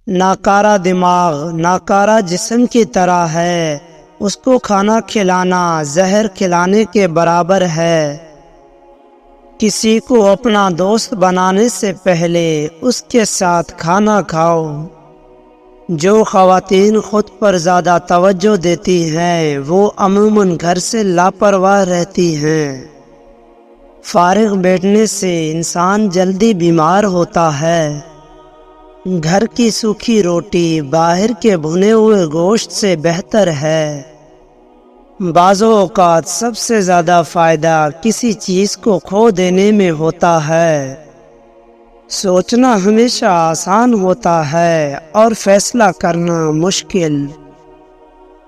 ناکارہ دماغ ناکارہ جسم کی طرح ہے، اس کو کھانا کھلانا زہر کھلانے کے برابر ہے۔ کسی کو اپنا دوست بنانے سے پہلے اس کے ساتھ کھانا کھاؤ۔ جو خواتین خود پر زیادہ توجہ دیتی ہیں وہ عموماً گھر سے لاپرواہ رہتی ہیں۔ فارغ بیٹھنے سے انسان جلدی بیمار ہوتا ہے۔ گھر کی سوکھی روٹی باہر کے بھنے ہوئے گوشت سے بہتر ہے۔ بعض اوقات سب سے زیادہ فائدہ کسی چیز کو کھو دینے میں ہوتا ہے۔ سوچنا ہمیشہ آسان ہوتا ہے اور فیصلہ کرنا مشکل۔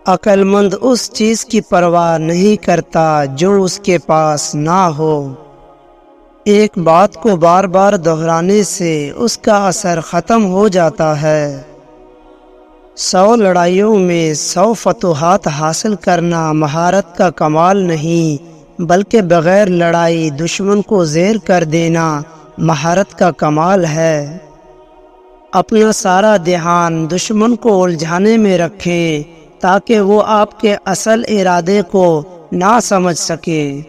عقل مند اس چیز کی پرواہ نہیں کرتا جو اس کے پاس نہ ہو۔ ایک بات کو بار بار دہرانے سے اس کا اثر ختم ہو جاتا ہے۔ 100 لڑائیوں میں 100 فتوحات حاصل کرنا مہارت کا کمال نہیں بلکہ بغیر لڑائی دشمن کو زیر کر دینا مہارت کا کمال ہے۔ اپنا سارا دھیان دشمن کو الجھانے میں رکھیں تاکہ وہ آپ کے اصل ارادے کو نہ سمجھ سکے۔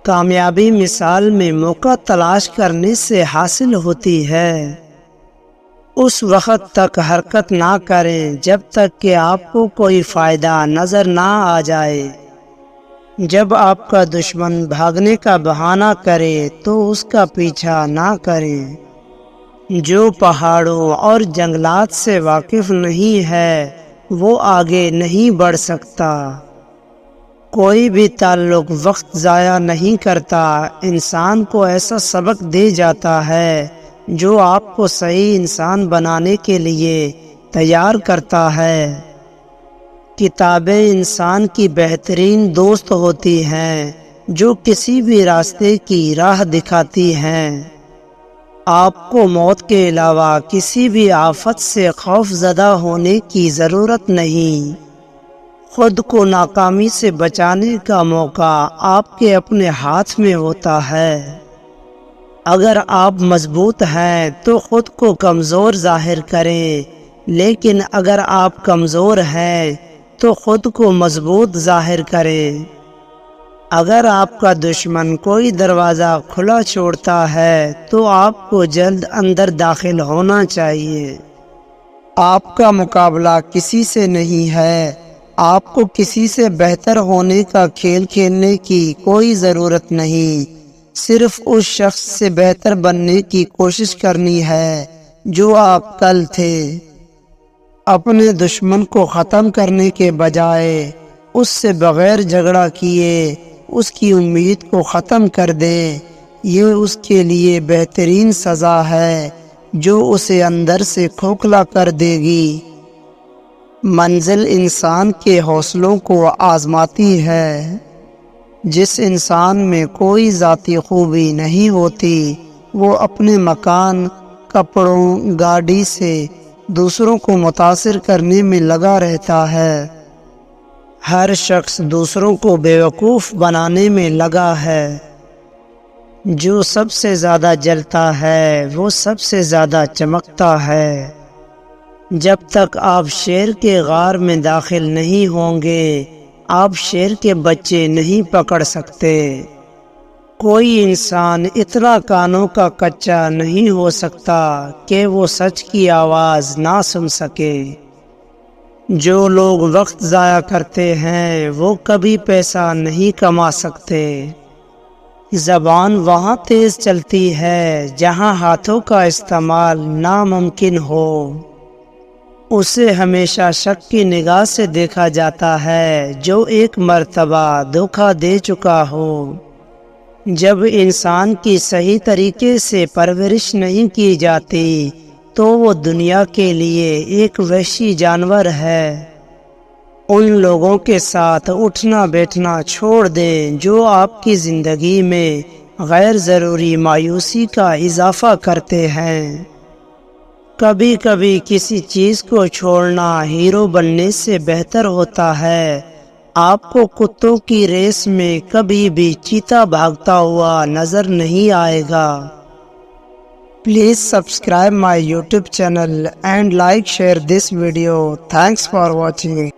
کامیابی مثال میں موقع تلاش کرنے سے حاصل ہوتی ہے۔ اس وقت تک حرکت نہ کریں جب تک کہ آپ کو کوئی فائدہ نظر نہ آ جائے۔ جب آپ کا دشمن بھاگنے کا بہانہ کرے تو اس کا پیچھا نہ کریں۔ جو پہاڑوں اور جنگلات سے واقف نہیں ہے وہ آگے نہیں بڑھ سکتا۔ کوئی بھی تعلق وقت ضائع نہیں کرتا، انسان کو ایسا سبق دے جاتا ہے جو آپ کو صحیح انسان بنانے کے لیے تیار کرتا ہے۔ کتابیں انسان کی بہترین دوست ہوتی ہیں جو کسی بھی راستے کی راہ دکھاتی ہیں۔ آپ کو موت کے علاوہ کسی بھی آفت سے خوف زدہ ہونے کی ضرورت نہیں۔ خود کو ناکامی سے بچانے کا موقع آپ کے اپنے ہاتھ میں ہوتا ہے۔ اگر آپ مضبوط ہیں تو خود کو کمزور ظاہر کریں، لیکن اگر آپ کمزور ہیں تو خود کو مضبوط ظاہر کریں۔ اگر آپ کا دشمن کوئی دروازہ کھلا چھوڑتا ہے تو آپ کو جلد اندر داخل ہونا چاہیے۔ آپ کا مقابلہ کسی سے نہیں ہے، آپ کو کسی سے بہتر ہونے کا کھیل کھیلنے کی کوئی ضرورت نہیں، صرف اس شخص سے بہتر بننے کی کوشش کرنی ہے جو آپ کل تھے۔ اپنے دشمن کو ختم کرنے کے بجائے اس سے بغیر جھگڑا کیے اس کی امید کو ختم کر دیں، یہ اس کے لیے بہترین سزا ہے جو اسے اندر سے کھوکھلا کر دے گی۔ منزل انسان کے حوصلوں کو آزماتی ہے۔ جس انسان میں کوئی ذاتی خوبی نہیں ہوتی وہ اپنے مکان، کپڑوں، گاڑی سے دوسروں کو متاثر کرنے میں لگا رہتا ہے۔ ہر شخص دوسروں کو بیوقوف بنانے میں لگا ہے۔ جو سب سے زیادہ جلتا ہے وہ سب سے زیادہ چمکتا ہے۔ جب تک آپ شیر کے غار میں داخل نہیں ہوں گے آپ شیر کے بچے نہیں پکڑ سکتے۔ کوئی انسان اتنا کانوں کا کچا نہیں ہو سکتا کہ وہ سچ کی آواز نہ سن سکے۔ جو لوگ وقت ضائع کرتے ہیں وہ کبھی پیسہ نہیں کما سکتے۔ زبان وہاں تیز چلتی ہے جہاں ہاتھوں کا استعمال ناممکن ہو۔ اسے ہمیشہ شک کی نگاہ سے دیکھا جاتا ہے جو ایک مرتبہ دھوکہ دے چکا ہو۔ جب انسان کی صحیح طریقے سے پرورش نہیں کی جاتی تو وہ دنیا کے لیے ایک وحشی جانور ہے۔ ان لوگوں کے ساتھ اٹھنا بیٹھنا چھوڑ دیں جو آپ کی زندگی میں غیر ضروری مایوسی کا اضافہ کرتے ہیں۔ کبھی کبھی کسی چیز کو چھوڑنا ہیرو بننے سے بہتر ہوتا ہے۔ آپ کو کتوں کی ریس میں کبھی بھی چیتا بھاگتا ہوا نظر نہیں آئے گا۔ Please subscribe my YouTube channel and like share this video. Thanks for watching.